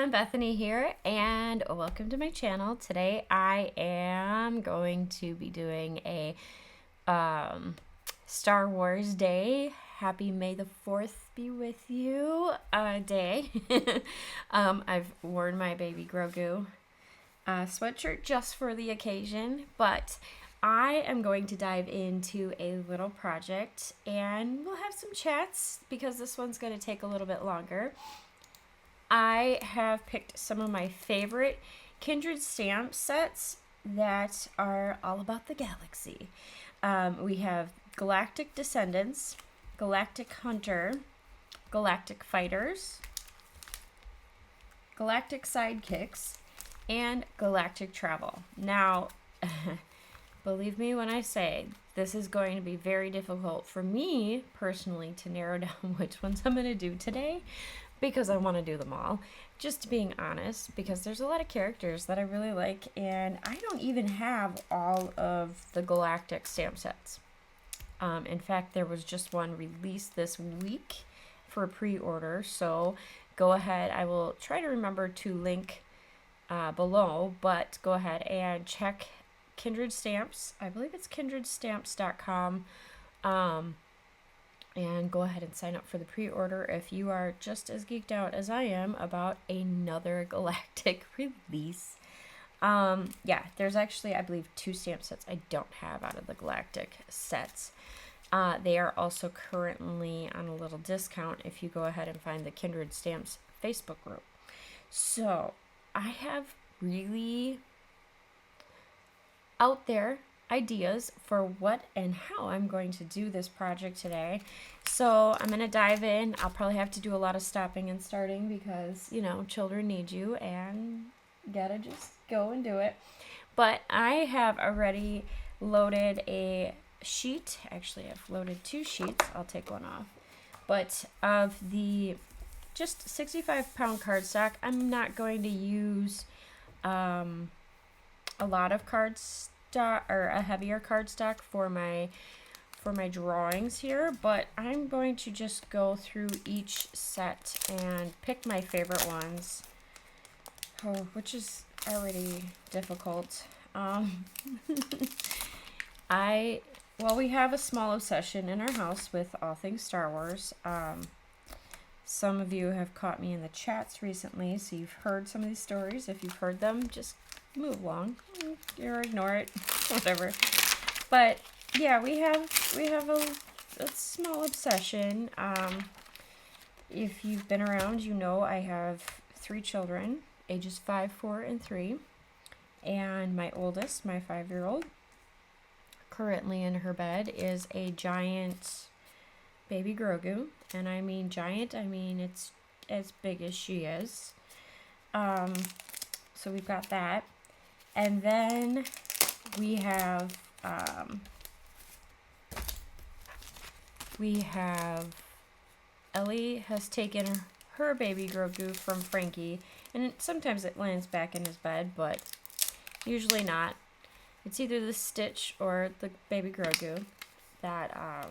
everyone, Bethany here, and welcome to my channel. Today I am going to be doing a Star Wars Day, happy May the 4th be with you day. I've worn my baby Grogu sweatshirt just for the occasion, but I am going to dive into a little project and we'll have some chats because this one's going to take a little bit longer. I have picked some of my favorite Kindred Stamp sets that are all about the galaxy. We have Galactic Descendants, Galactic Hunter, Galactic Fighters, Galactic Sidekicks, and Galactic Travel. Now, believe me when I say this is going to be very difficult for me personally to narrow down which ones I'm going to do today, because I want to do them all, just being honest, because there's a lot of characters that I really like, and I don't even have all of the Galactic stamp sets. In fact, there was just one released this week for pre-order, so go ahead. I will try to remember to link below, but go ahead and check Kindred Stamps. I believe it's KindredStamps.com. And go ahead and sign up for the pre-order if you are just as geeked out as I am about another galactic release. Yeah, there's actually, I believe, 2 stamp sets I don't have out of the galactic sets. They are also currently on a little discount if you go ahead and find the Kindred Stamps Facebook group. So I have really out there ideas for what and how I'm going to do this project today. So I'm going to dive in. I'll probably have to do a lot of stopping and starting because, you know, children need you and gotta just go and do it. But I have already loaded a sheet. Actually, I've loaded 2 sheets. I'll take one off. But of the just 65-pound cardstock, I'm not going to use a lot of cardstock or a heavier cardstock for my drawings here, but I'm going to just go through each set and pick my favorite ones, which is already difficult. We have a small obsession in our house with all things Star Wars. Some of you have caught me in the chats recently, so you've heard some of these stories. If you've heard them, just move along or ignore it, whatever. But yeah, we have a small obsession. If you've been around, you know I have 3 children, ages 5, 4, and 3, and my oldest, my 5-year-old, currently in her bed is a giant baby Grogu, and I mean giant, I mean it's as big as she is. So we've got that. And then we have Ellie has taken her baby Grogu from Frankie, and sometimes it lands back in his bed, but usually not. It's either the Stitch or the baby Grogu that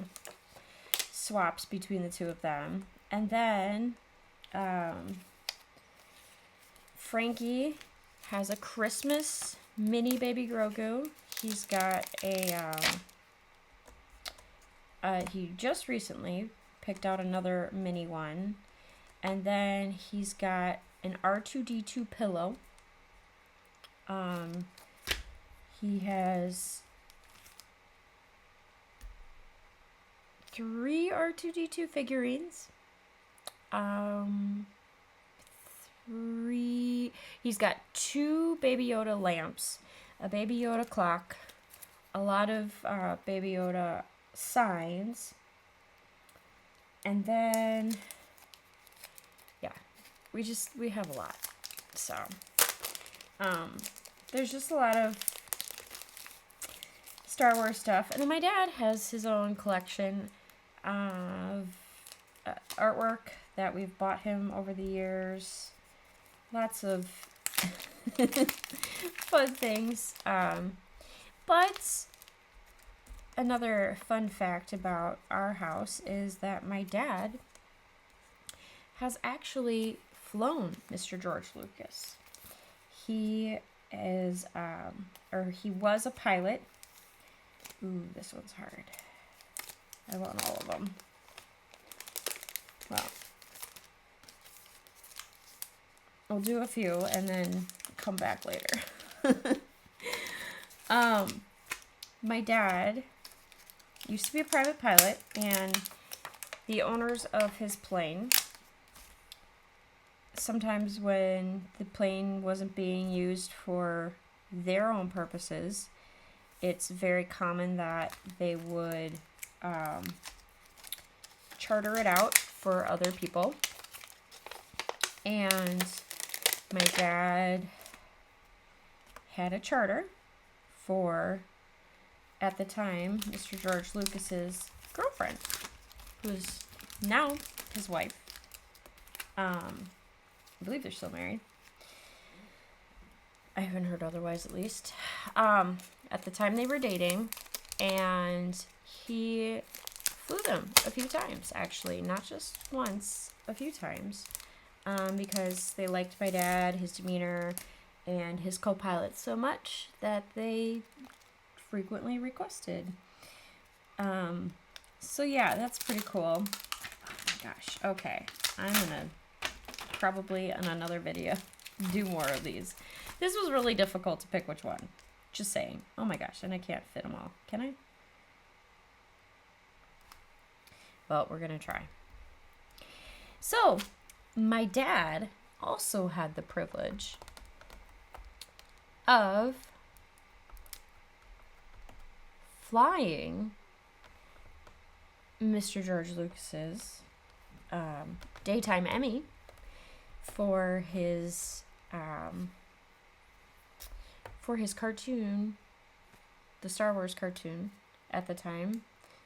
swaps between the 2 of them. And then Frankie has a Christmas mini baby Grogu. He's got he just recently picked out another mini one. And then he's got an R2-D2 pillow. He has 3 R2-D2 figurines. He's got 2 Baby Yoda lamps, a Baby Yoda clock, a lot of Baby Yoda signs, and then yeah, we have a lot. So there's just a lot of Star Wars stuff, and then my dad has his own collection of artwork that we've bought him over the years. Lots of fun things. But another fun fact about our house is that my dad has actually flown Mr. George Lucas. He is, or he was a pilot. Ooh, this one's hard. I want all of them. Well, I'll do a few and then come back later. My dad used to be a private pilot, and the owners of his plane, sometimes when the plane wasn't being used for their own purposes, it's very common that they would charter it out for other people. And my dad had a charter for, at the time, Mr. George Lucas's girlfriend, who's now his wife. I believe they're still married. I haven't heard otherwise, at least. At the time they were dating, and he flew them a few times, actually. Not just once, a few times. Because they liked my dad, his demeanor, and his co-pilot so much that they frequently requested. So yeah, that's pretty cool. Oh my gosh. Okay. I'm gonna probably in another video do more of these. This was really difficult to pick which one. Just saying. Oh my gosh, and I can't fit them all. Can I? Well, we're gonna try. So, my dad also had the privilege of flying Mr. George Lucas's daytime Emmy for his cartoon, the Star Wars cartoon at the time.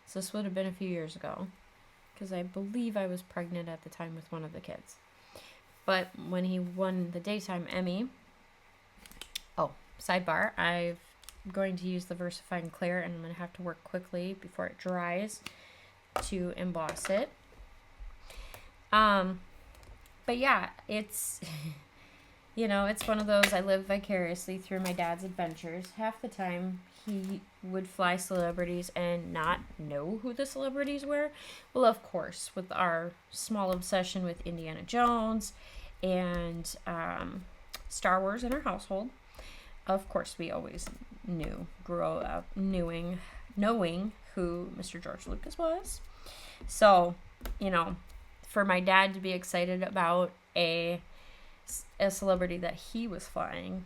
So this would have been a few years ago, because I believe I was pregnant at the time with one of the kids. But when he won the daytime Emmy, oh, sidebar, I'm going to use the VersaFine Clear, and I'm going to have to work quickly before it dries to emboss it. But yeah, it's, you know, it's one of those, I live vicariously through my dad's adventures. Half the time, he would fly celebrities and not know who the celebrities were. Well, of course, with our small obsession with Indiana Jones and Star Wars in our household, of course, we always grew up knowing who Mr. George Lucas was. So, you know, for my dad to be excited about a celebrity that he was flying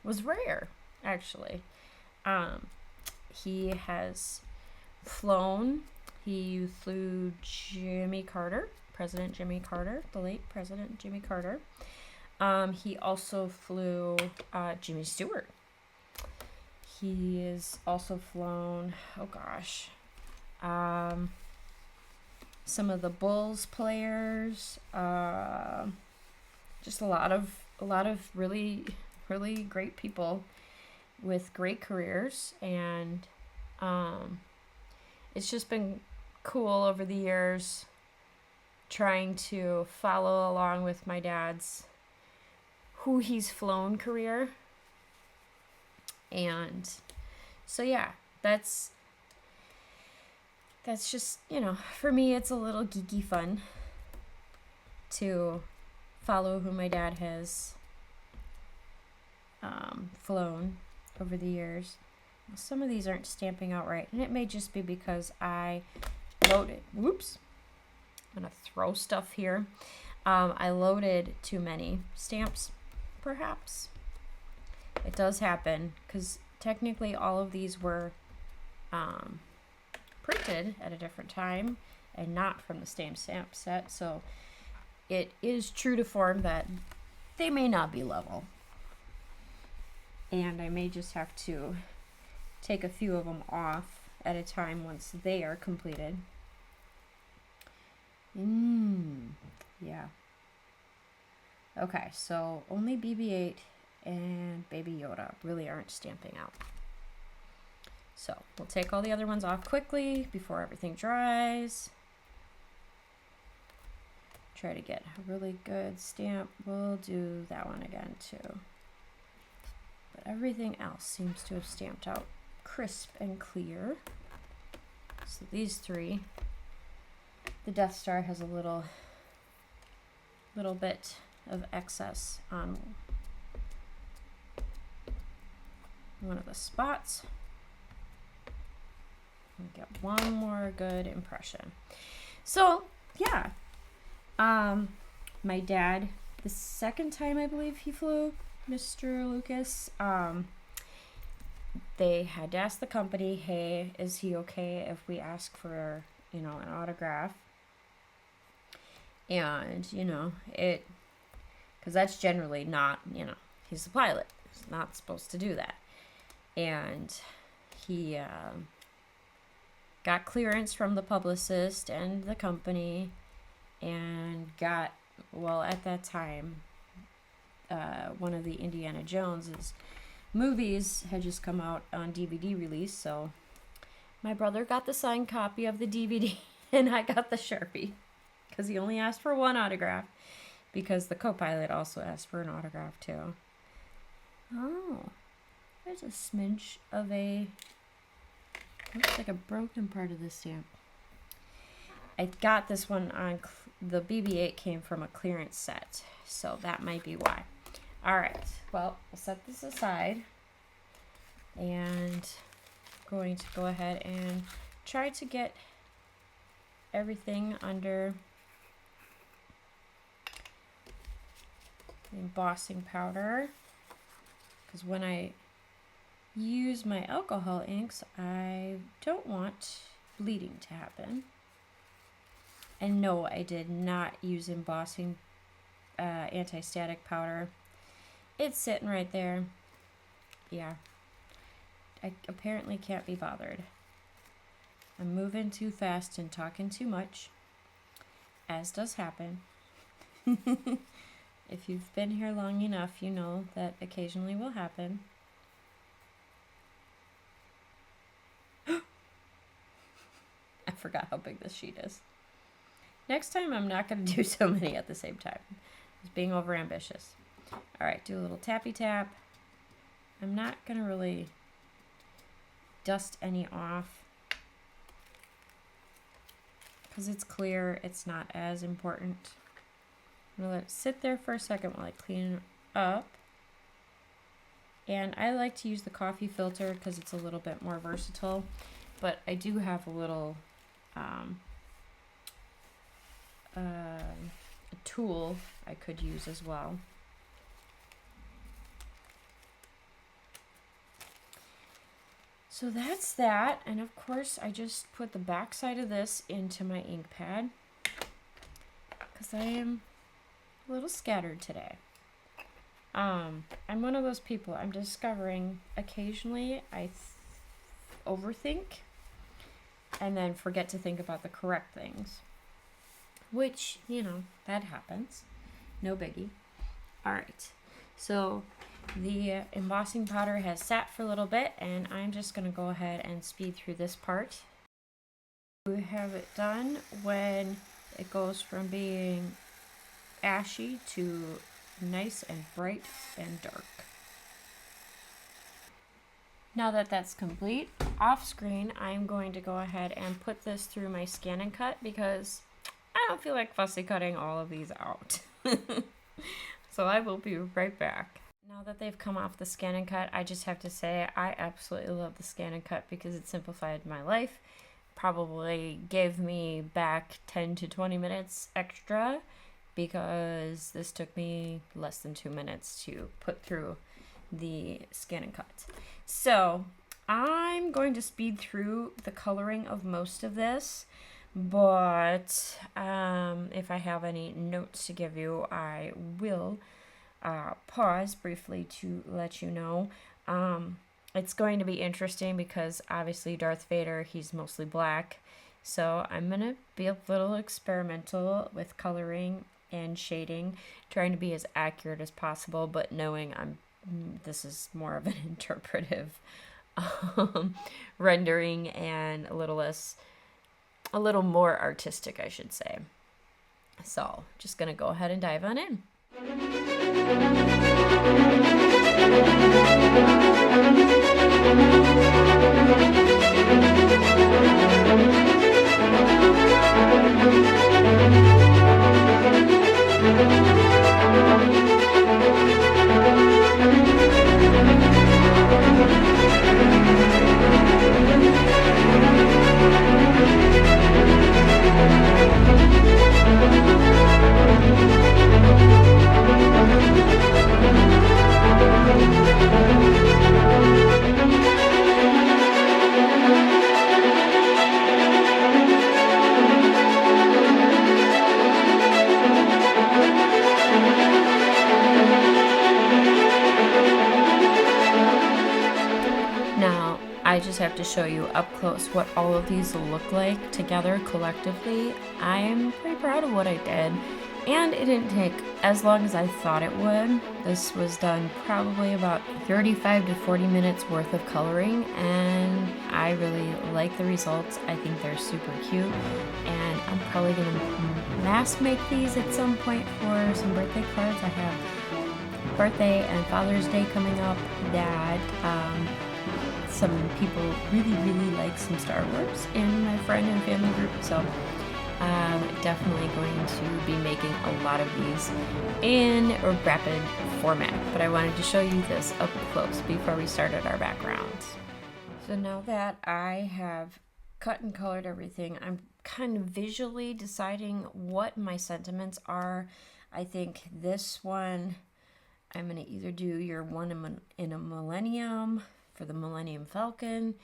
was rare, actually. He has flown. He flew Jimmy Carter, President Jimmy Carter, the late President Jimmy Carter. He also flew Jimmy Stewart. He has also flown, oh gosh, some of the Bulls players, just a lot of really, really great people with great careers, and it's just been cool over the years trying to follow along with my dad's who he's flown career. And so yeah, that's just, you know, for me it's a little geeky fun to follow who my dad has flown over the years. Some of these aren't stamping out right, and it may just be because I loaded, whoops, I'm gonna throw stuff here. I loaded too many stamps, perhaps. It does happen, because technically all of these were printed at a different time and not from the same stamp set, so it is true to form that they may not be level. And I may just have to take a few of them off at a time once they are completed. Yeah. Okay, so only BB-8 and Baby Yoda really aren't stamping out. So we'll take all the other ones off quickly before everything dries. try to get a really good stamp. We'll do that one again too. But everything else seems to have stamped out crisp and clear. So these three, the Death Star has a little bit of excess on one of the spots. And get one more good impression. So yeah, my dad, the second time I believe he flew, Mr. Lucas, they had to ask the company, hey, is he okay if we ask for, you know, an autograph? And, you know, because that's generally not, you know, he's a pilot. He's not supposed to do that. And he got clearance from the publicist and the company and got, well, at that time, one of the Indiana Jones's movies had just come out on DVD release, so my brother got the signed copy of the DVD and I got the Sharpie because he only asked for one autograph because the co-pilot also asked for an autograph too. Oh, there's a smidge of looks like a broken part of this stamp. I got this one on, the BB-8 came from a clearance set, so that might be why. Alright, well, I'll set this aside and I'm going to go ahead and try to get everything under the embossing powder, because when I use my alcohol inks, I don't want bleeding to happen. And no, I did not use embossing anti-static powder. It's sitting right there. Yeah. I apparently can't be bothered. I'm moving too fast and talking too much, as does happen. If you've been here long enough, you know that occasionally will happen. I forgot how big this sheet is. Next time, I'm not going to do so many at the same time. It's being overambitious. All right, do a little tappy tap. I'm not going to really dust any off because it's clear. It's not as important. I'm going to let it sit there for a second while I clean it up. And I like to use the coffee filter because it's a little bit more versatile. But I do have a little a tool I could use as well. So that's that, and of course I just put the back side of this into my ink pad because I am a little scattered today. I'm one of those people, I'm discovering occasionally I overthink and then forget to think about the correct things. Which, you know, that happens. No biggie. Alright, so the embossing powder has sat for a little bit, and I'm just going to go ahead and speed through this part. We have it done when it goes from being ashy to nice and bright and dark. Now that that's complete, off screen, I'm going to go ahead and put this through my scan and cut because I don't feel like fussy cutting all of these out. So I will be right back. Now that they've come off the scan and cut, I just have to say I absolutely love the scan and cut because it simplified my life. Probably gave me back 10 to 20 minutes extra because this took me less than 2 minutes to put through the scan and cut. So I'm going to speed through the coloring of most of this, but if I have any notes to give you, I will pause briefly to let you know. It's going to be interesting because obviously Darth Vader, he's mostly black, so I'm going to be a little experimental with coloring and shading, trying to be as accurate as possible, but knowing this is more of an interpretive rendering and a little more artistic, I should say. So just gonna go ahead and dive on in. Now, I just have to show you up close what all of these look like together collectively. I'm pretty proud of what I did, and it didn't take as long as I thought it would. This was done probably about 35 to 40 minutes worth of coloring, and I really like the results. I think they're super cute, and I'm probably going to mass make these at some point for some birthday cards. I have birthday and Father's Day coming up that some people really like some Star Wars in my friend and family group, so I'm definitely going to be making a lot of these in a rapid format, but I wanted to show you this up close before we started our backgrounds. So now that I have cut and colored everything, I'm kind of visually deciding what my sentiments are. I think this one, I'm going to either do your one in a Millennium for the Millennium Falcon,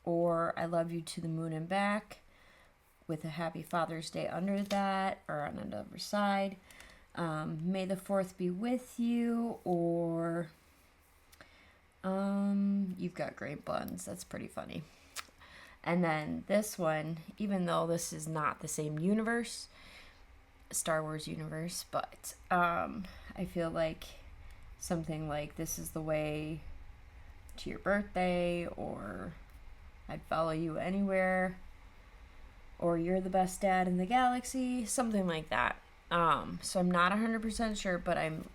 or I Love You to the Moon and Back with a Happy Father's Day under that, or on another side. May the 4th be with you, or You've Got Great Buns. That's pretty funny. And then this one, even though this is not the same universe, Star Wars universe, but I feel like something like This Is the Way to Your Birthday, or I'd Follow You Anywhere, or You're the Best Dad in the Galaxy, something like that. So I'm not 100% sure, but I'm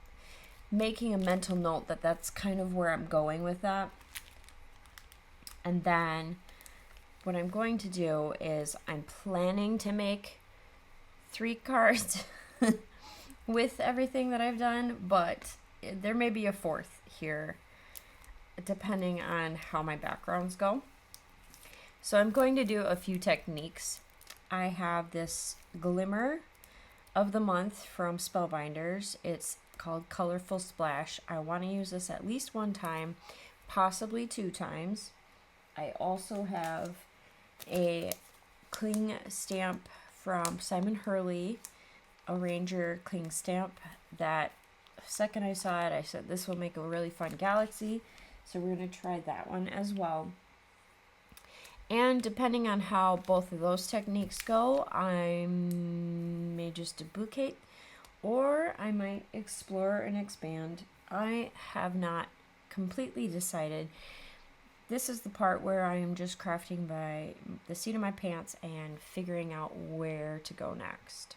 making a mental note that that's kind of where I'm going with that. And then what I'm going to do is I'm planning to make 3 cards with everything that I've done, but there may be a 4th here depending on how my backgrounds go. So I'm going to do a few techniques. I have this Glimmer of the Month from Spellbinders. It's called Colorful Splash. I want to use this at least 1 time, possibly 2 times. I also have a cling stamp from Simon Hurley, a Ranger cling stamp that second I saw it, I said this will make a really fun galaxy. So we're going to try that one as well. And depending on how both of those techniques go, I may just duplicate, or I might explore and expand. I have not completely decided. This is the part where I am just crafting by the seat of my pants and figuring out where to go next.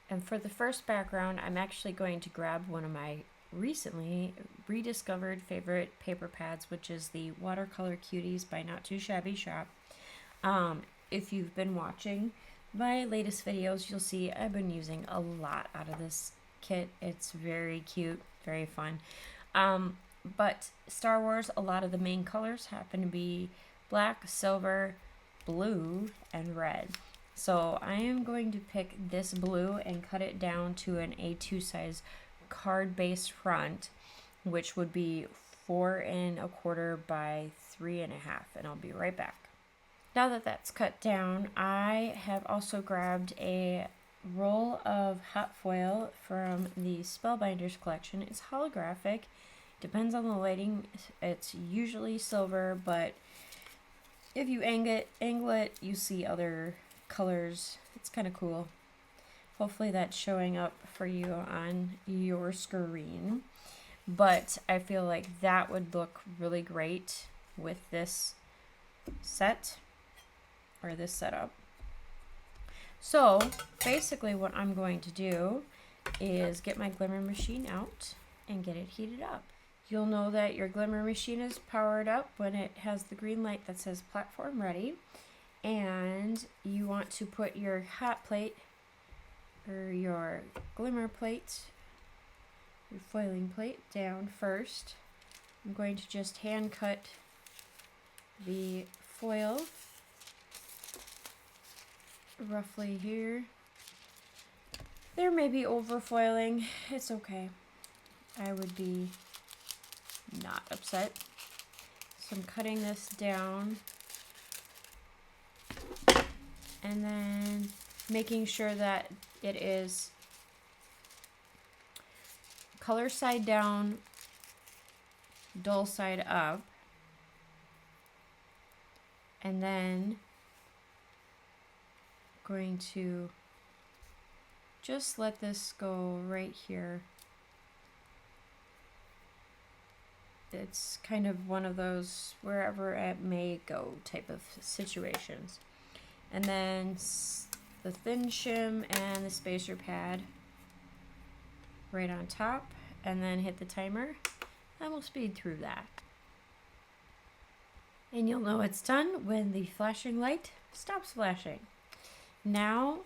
And for the first background, I'm actually going to grab one of my recently rediscovered favorite paper pads, which is the Watercolor Cuties by Not Too Shabby Shop. If you've been watching my latest videos, you'll see I've been using a lot out of this kit. It's very cute, very fun. But Star Wars, a lot of the main colors happen to be black, silver, blue, and red. So I am going to pick this blue and cut it down to an A2 size card-based front, which would be 4 1/4 by 3 1/2, and I'll be right back. Now that that's cut down, I have also grabbed a roll of hot foil from the Spellbinders collection. It's holographic, depends on the lighting. It's usually silver, but if you angle it, you see other colors. It's kind of cool. Hopefully that's showing up for you on your screen. But I feel like that would look really great with this set or this setup. So basically what I'm going to do is get my glimmer machine out and get it heated up. You'll know that your glimmer machine is powered up when it has the green light that says platform ready. And you want to put your hot plate or your glimmer plate, your foiling plate down first. I'm going to just hand cut the foil roughly here. There may be overfoiling, it's okay. I would be not upset. So I'm cutting this down and then making sure that it is color side down, dull side up, and then going to just let this go right here. It's kind of one of those wherever it may go type of situations. And then the thin shim and the spacer pad right on top, and then hit the timer, and we'll speed through that. And you'll know it's done when the flashing light stops flashing. Now,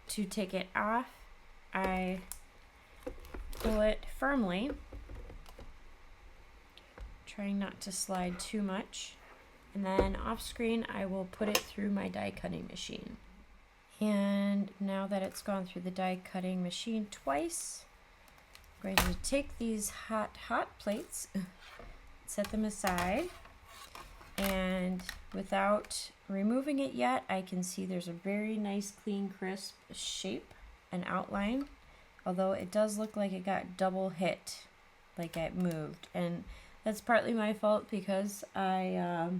to take it off, I pull it firmly, trying not to slide too much. And then off screen, I will put it through my die cutting machine. And now that it's gone through the die cutting machine twice, I'm going to take these hot plates, set them aside, and without removing it yet, I can see there's a very nice, clean, crisp shape and outline, although it does look like it got double hit, like it moved. And that's partly my fault because I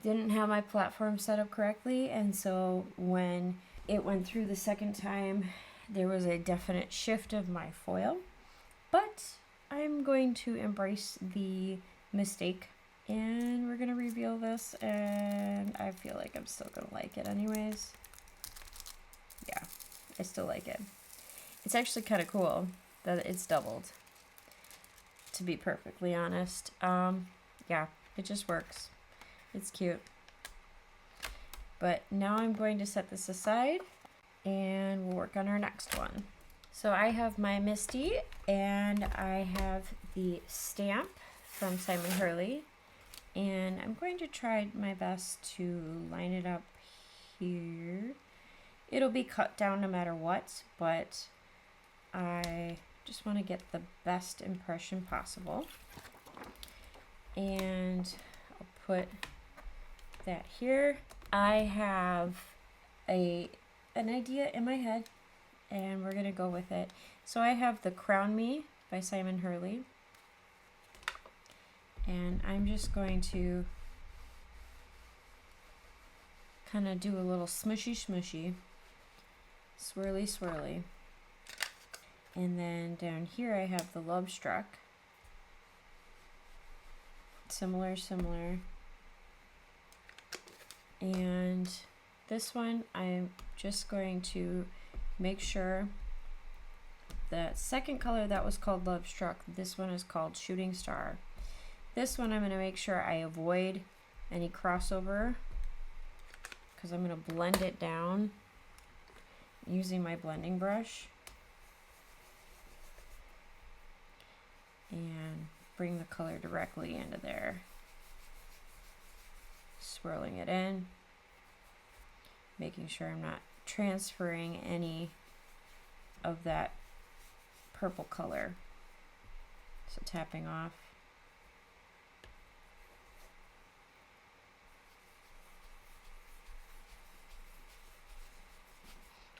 didn't have my platform set up correctly, and so when it went through the second time, there was a definite shift of my foil. But I'm going to embrace the mistake, and we're going to reveal this, and I feel like I'm still going to like it anyways. Yeah, I still like it. It's actually kind of cool that it's doubled, to be perfectly honest. Yeah, it just works. It's cute. But now I'm going to set this aside and we'll work on our next one. So I have my Misty and I have the stamp from Simon Hurley, and I'm going to try my best to line it up here. It'll be cut down no matter what, but I just want to get the best impression possible. And I'll put that here. I have an idea in my head, and we're gonna go with it. So I have the Crown Me by Simon Hurley, and I'm just going to kind of do a little smushy swirly swirly. And then down here I have the Love Struck, similar. And this one, I'm just going to make sure the second color that was called Love Struck, this one is called Shooting Star. This one I'm going to make sure I avoid any crossover because I'm going to blend it down using my blending brush and bring the color directly into there. Swirling it in, making sure I'm not transferring any of that purple color. So tapping off.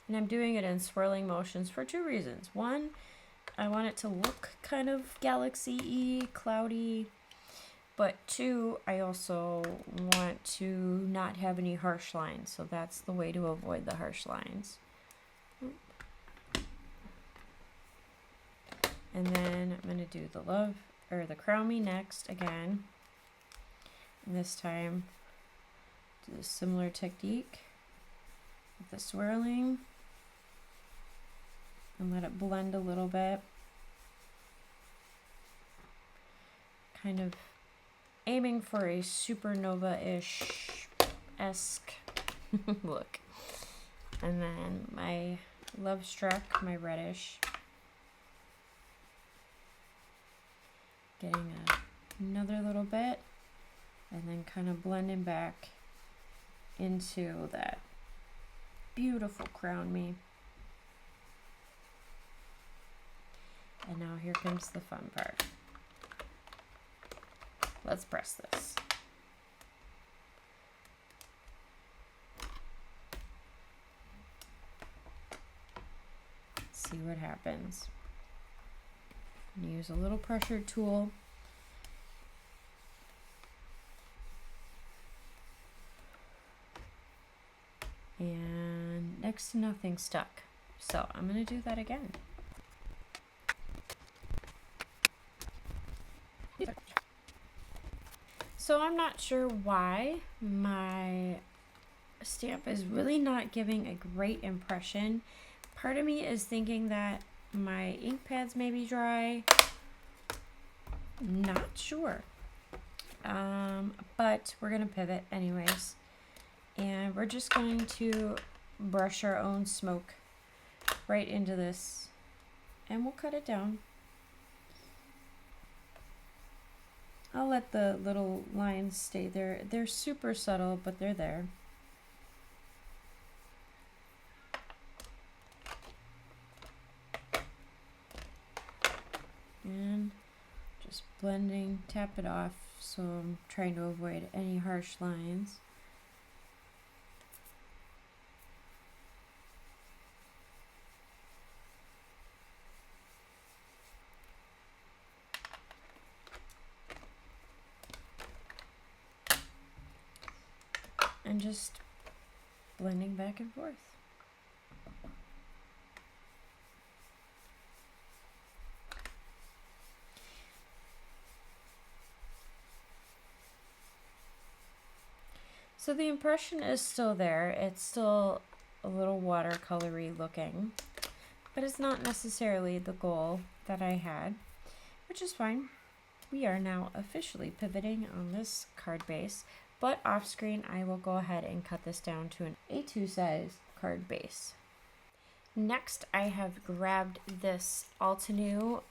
And I'm doing it in swirling motions for two reasons. One, I want it to look kind of galaxy-y, cloudy. But two, I also want to not have any harsh lines, so that's the way to avoid the harsh lines. And then I'm going to do the Crown Me next again. And this time, do a similar technique with the swirling. and let it blend a little bit. Kind of aiming for a supernova-ish-esque look. And then my Love Struck, my reddish. Getting another little bit, and then kind of blending back into that beautiful crown me. And now here comes the fun part. Let's press this. See what happens. Use a little pressure tool. And next to nothing stuck. So I'm going to do that again. So I'm not sure why my stamp is really not giving a great impression. Part of me is thinking that my ink pads may be dry. Not sure. But we're going to pivot anyways. And we're just going to brush our own smoke right into this. And we'll cut it down. I'll let the little lines stay there. They're super subtle, but they're there. And just blending, tap it off, so I'm trying to avoid any harsh lines. And just blending back and forth. So the impression is still there. It's still a little watercolory looking, but it's not necessarily the goal that I had, which is fine. We are now officially pivoting on this card base, but off screen I will go ahead and cut this down to an A2 size card base. Next I have grabbed this Altenew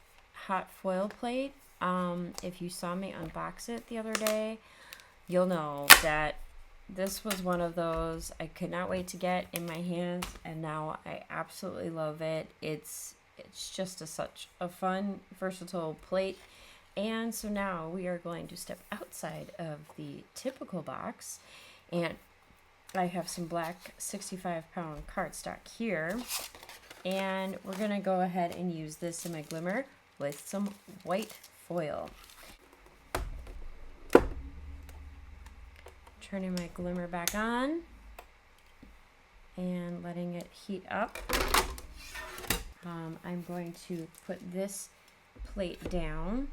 hot foil plate. If you saw me unbox it the other day, you'll know that this was one of those I could not wait to get in my hands, and now I absolutely love it. It's just such a fun, versatile plate. And so now we are going to step outside of the typical box, and I have some black 65-pound cardstock here, and we're going to go ahead and use this in my glimmer with some white foil. Turning my glimmer back on and letting it heat up. I'm going to put this plate down,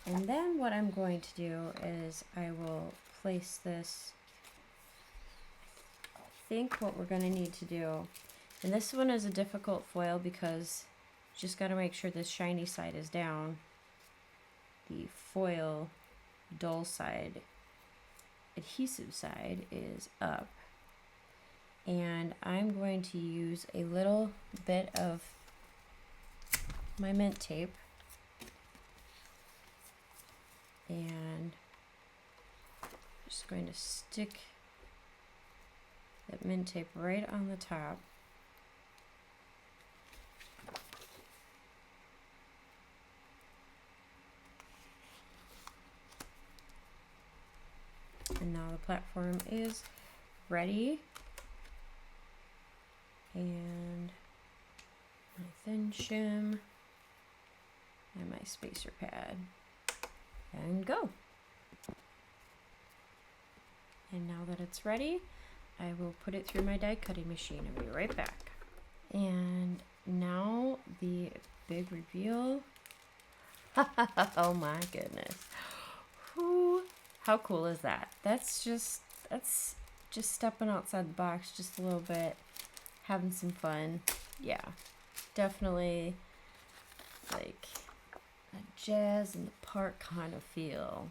and then what I'm going to do is I will place this. I think what we're going to need to do, and this one is a difficult foil because you just got to make sure this shiny side is down, the foil dull side, adhesive side is up. And I'm going to use a little bit of my mint tape and just going to stick that mint tape right on the top. And now the platform is ready. And my thin shim and my spacer pad, and go. And now that it's ready, I will put it through my die cutting machine and be right back. And now the big reveal. Oh my goodness. How cool is that? That's just stepping outside the box just a little bit, having some fun. Yeah, definitely like a jazz in the park kind of feel.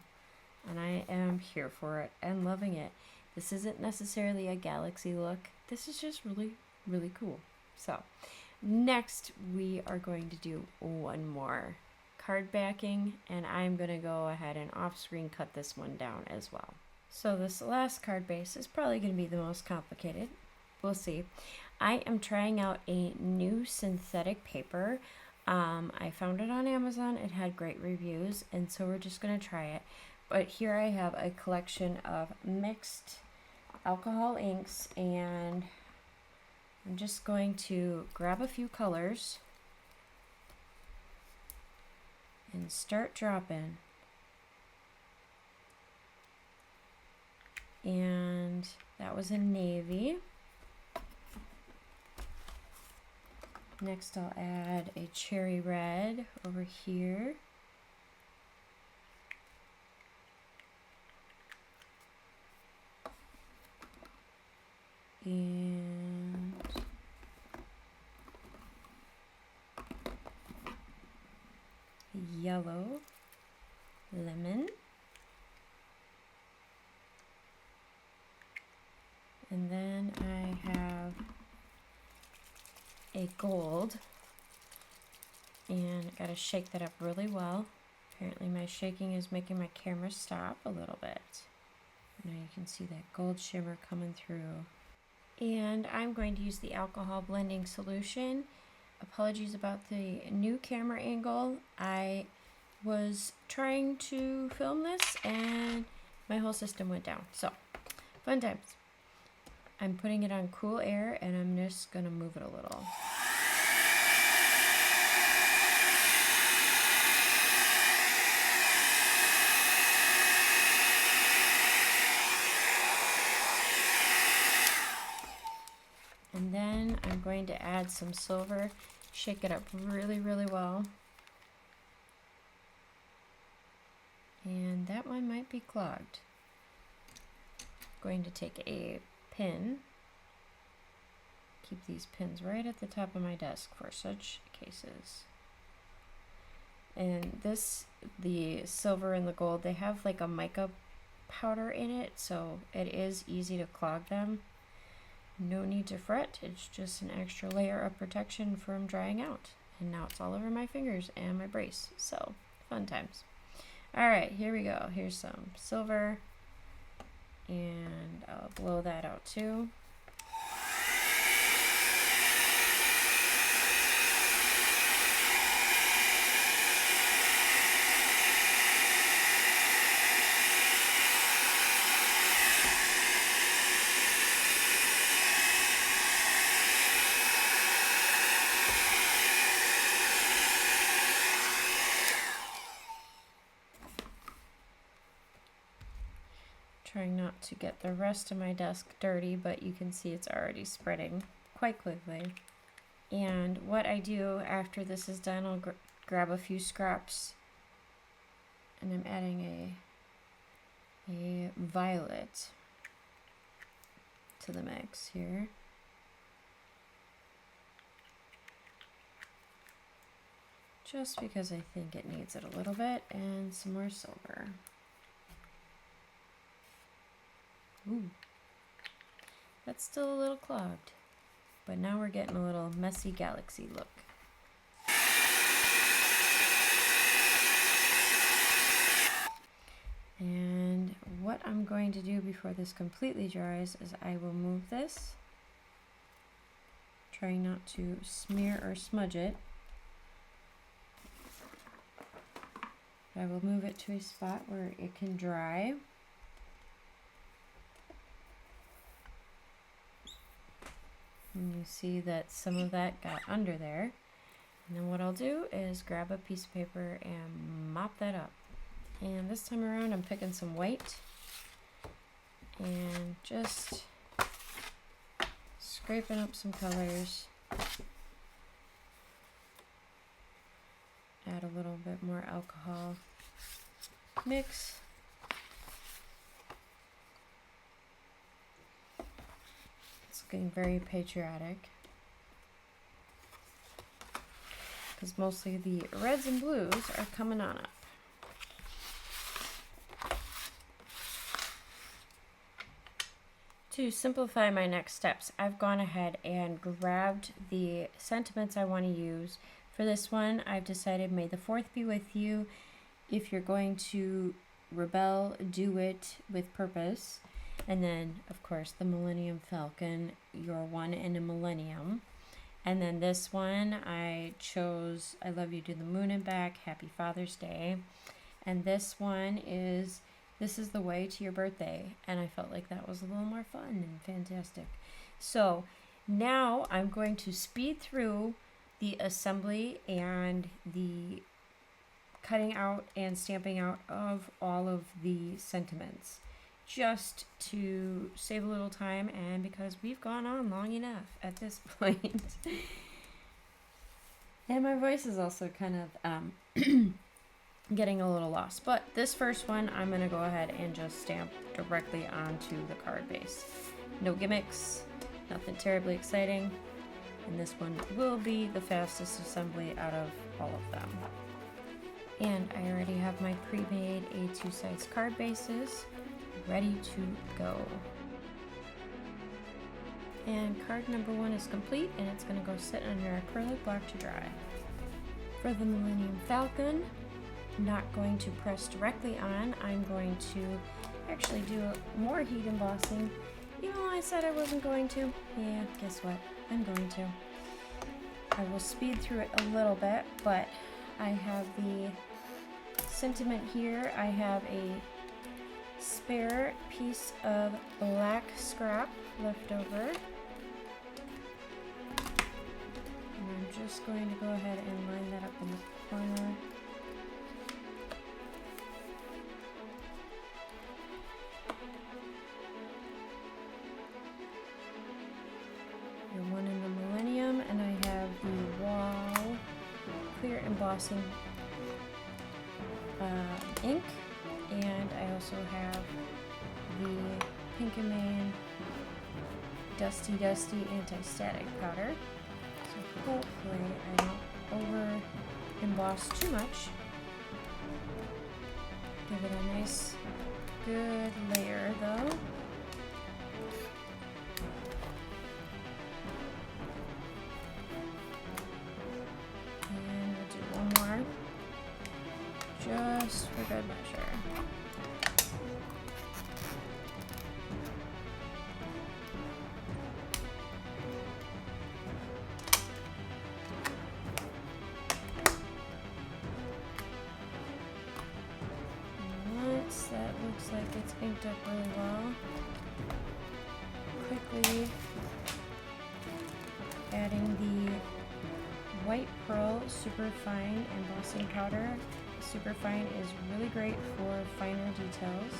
And I am here for it and loving it. This isn't necessarily a galaxy look. This is just really, really cool. So next we are going to do one more card backing, and I'm going to go ahead and off screen cut this one down as well. So this last card base is probably going to be the most complicated. We'll see. I am trying out a new synthetic paper. I found it on Amazon. It had great reviews, and so we're just going to try it. But here I have a collection of mixed alcohol inks, and I'm just going to grab a few colors and start dropping. And that was a navy. Next I'll add a cherry red over here. And yellow, lemon, and then I have a gold, and I gotta shake that up really well. Apparently my shaking is making my camera stop a little bit. Now you can see that gold shimmer coming through. And I'm going to use the alcohol blending solution. Apologies about the new camera angle. I was trying to film this and my whole system went down. So, fun times. I'm putting it on cool air and I'm just gonna move it a little. And then I'm going to add some silver, shake it up really, really well. And that one might be clogged. I'm going to take a pin, keep these pins right at the top of my desk for such cases. And this, the silver and the gold, they have like a mica powder in it, so it is easy to clog them. No need to fret, it's just an extra layer of protection from drying out. And now it's all over my fingers and my brace, so fun times. Alright, here we go. Here's some silver, and I'll blow that out too. Trying not to get the rest of my desk dirty, but you can see it's already spreading quite quickly. And what I do after this is done, I'll grab a few scraps, and I'm adding a violet to the mix here. Just because I think it needs it a little bit, and some more silver. Ooh, that's still a little clogged, but now we're getting a little messy galaxy look. And what I'm going to do before this completely dries is I will move this, trying not to smear or smudge it. I will move it to a spot where it can dry. And you see that some of that got under there. And then what I'll do is grab a piece of paper and mop that up. And this time around I'm picking some white and just scraping up some colors. Add a little bit more alcohol mix. It's getting very patriotic. because mostly the reds and blues are coming on up. To simplify my next steps, I've gone ahead and grabbed the sentiments I want to use. For this one, I've decided May the 4th be with you. If you're going to rebel, do it with purpose. And then, of course, the Millennium Falcon, your one in a Millennium. And then this one, I chose I Love You to the Moon and Back, Happy Father's Day. And this one is This is the Way to Your Birthday. And I felt like that was a little more fun and fantastic. So now I'm going to speed through the assembly and the cutting out and stamping out of all of the sentiments, just to save a little time and because we've gone on long enough at this point. And my voice is also kind of getting a little lost. But this first one, I'm going to go ahead and just stamp directly onto the card base. No gimmicks, nothing terribly exciting. And this one will be the fastest assembly out of all of them. And I already have my pre-made A2 size card bases ready to go. And card number 1 is complete, and it's going to go sit on your acrylic block to dry. For the Millennium Falcon, I'm not going to press directly on. I'm going to actually do more heat embossing. Even though I said I wasn't going to, yeah, guess what? I'm going to. I will speed through it a little bit, but I have the sentiment here. I have a spare piece of black scrap left over. And I'm just going to go ahead and line that up in the corner. Your one in the Millennium, and I have the wall clear embossing ink, and I also have the Pink and Main Dusty anti-static powder. So hopefully I don't over emboss too much. Give it a nice good layer though. Just for good measure. And once that looks like it's inked up really well, quickly adding the white pearl super fine embossing powder. Superfine is really great for finer details.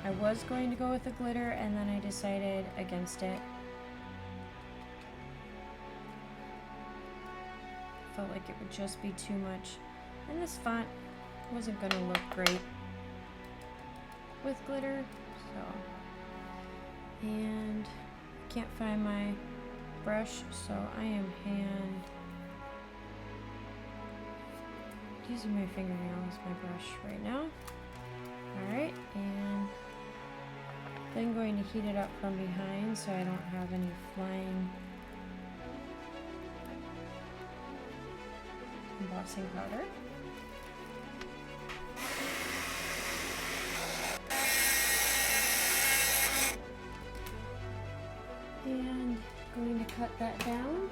I was going to go with the glitter and then I decided against it. Felt like it would just be too much. And this font wasn't going to look great with glitter. So, and I can't find my brush, so I am using my fingernail as my brush right now. Alright, and then going to heat it up from behind so I don't have any flying embossing powder. And going to cut that down.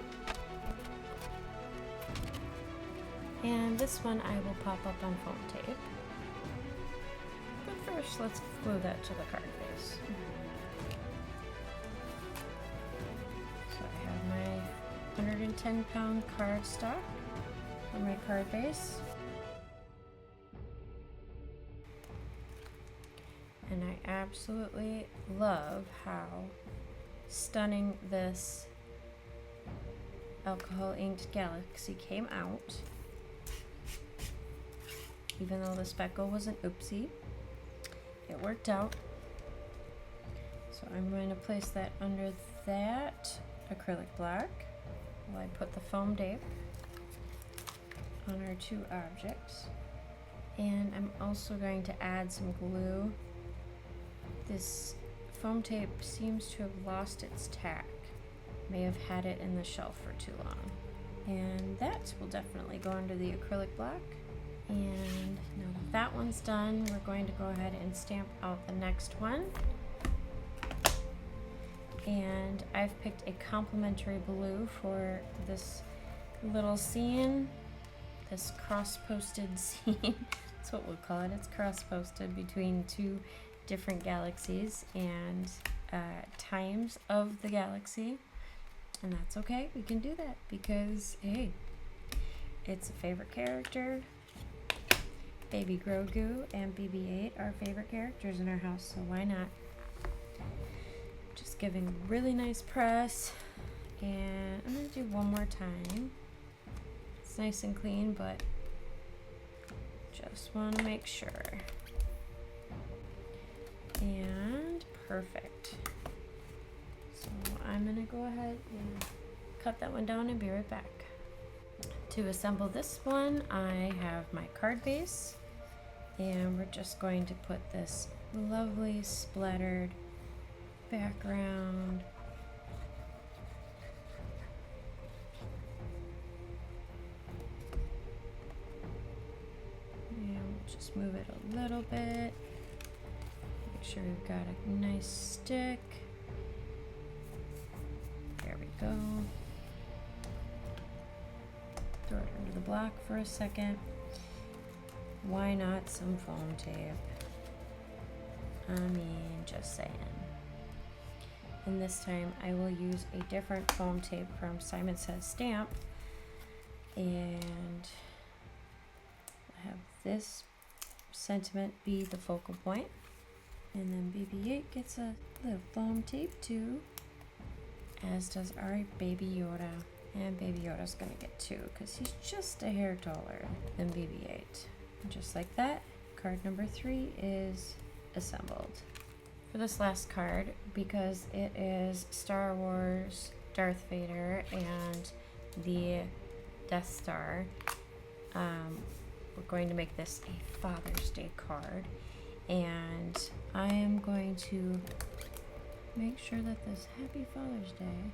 And this one I will pop up on foam tape. But first, let's glue that to the card base. So I have my 110-pound cardstock for my card base. And I absolutely love how stunning this alcohol inked Galaxy came out. Even though the speckle was an oopsie, it worked out. So I'm going to place that under that acrylic block. Well, I put the foam tape on our two objects, and I'm also going to add some glue. This foam tape seems to have lost its tack. May have had it in the shelf for too long. And that will definitely go under the acrylic block. And now that that one's done, we're going to go ahead and stamp out the next one. And I've picked a complementary blue for this little scene, this cross-posted scene. That's what we'll call it. It's cross-posted between two different galaxies and times of the galaxy. And that's okay, we can do that because, hey, it's a favorite character. Baby Grogu and BB-8 are favorite characters in our house, so why not? Just giving a really nice press, and I'm gonna do one more time. It's nice and clean, but just wanna make sure. And perfect. So I'm gonna go ahead and cut that one down and be right back. To assemble this one, I have my card base, and we're just going to put this lovely splattered background and just move it a little bit. Make sure we've got a nice stick. There we go. Throw it under the block for a second. Why not some foam tape? I mean, just saying. And this time I will use a different foam tape from Simon Says Stamp. And I'll have this sentiment be the focal point. And then BB-8 gets a little foam tape too, as does our Baby Yoda. And Baby Yoda's gonna get two because he's just a hair taller than BB-8. And just like that, card number 3 is assembled. For this last card, because it is Star Wars, Darth Vader, and the Death Star, we're going to make this a Father's Day card. And I am going to make sure that this Happy Father's Day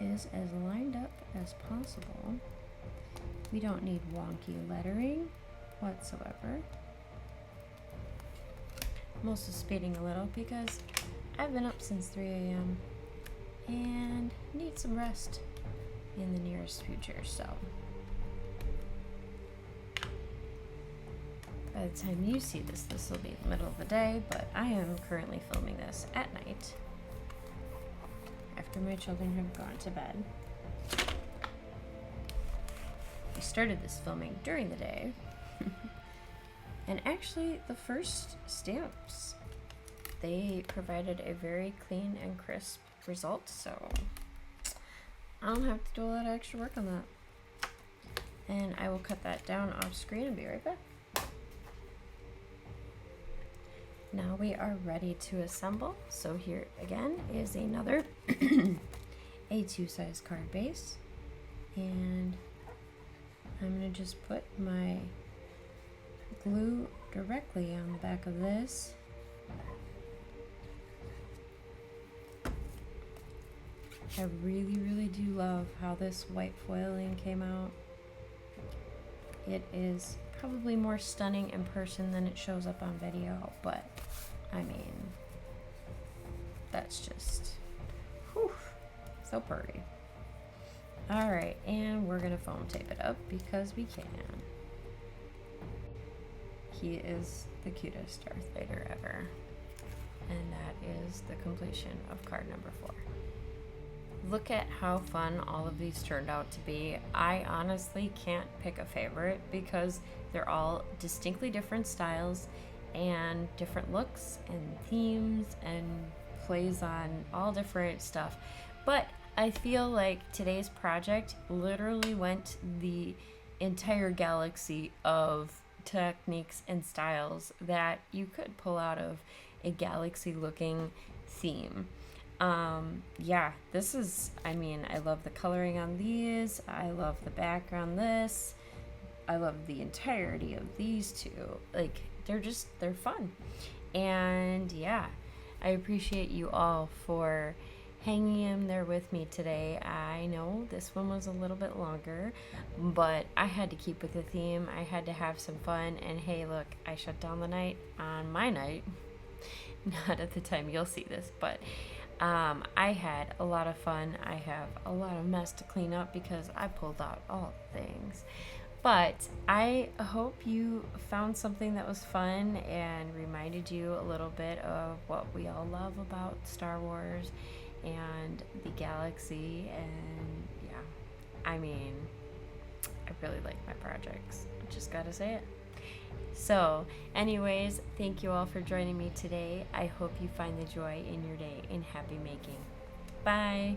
is as lined up as possible. We don't need wonky lettering whatsoever. I'm also speeding a little because I've been up since 3 a.m. and need some rest in the nearest future, so by the time you see this, this will be the middle of the day, but I am currently filming this at night after my children have gone to bed. I started this filming during the day. And actually, the first stamps, they provided a very clean and crisp result, so I don't have to do a lot of extra work on that. And I will cut that down off screen and be right back. Now we are ready to assemble. So here again is another A2 size card base. And I'm going to just put my glue directly on the back of this. I really do love how this white foiling came out. It is probably more stunning in person than it shows up on video, but I mean, that's just, whew, so pretty. Alright, and we're gonna foam tape it up because we can. He is the cutest Darth Vader ever. And that is the completion of card number 4. Look at how fun all of these turned out to be. I honestly can't pick a favorite because they're all distinctly different styles and different looks and themes and plays on all different stuff. But I feel like today's project literally went the entire galaxy of techniques and styles that you could pull out of a galaxy looking theme. Yeah, this is, I mean, I love the coloring on these. I love the background this. I love the entirety of these two. Like, they're fun. And yeah, I appreciate you all for hanging in there with me today. I know this one was a little bit longer, but I had to keep with the theme. I had to have some fun. And hey, look, I shut down the night on my night. Not at the time you'll see this, but I had a lot of fun. I have a lot of mess to clean up because I pulled out all the things. But I hope you found something that was fun and reminded you a little bit of what we all love about Star Wars and the galaxy. And yeah, I mean, I really like my projects. I just gotta say it. So, anyways, thank you all for joining me today. I hope you find the joy in your day and happy making. Bye.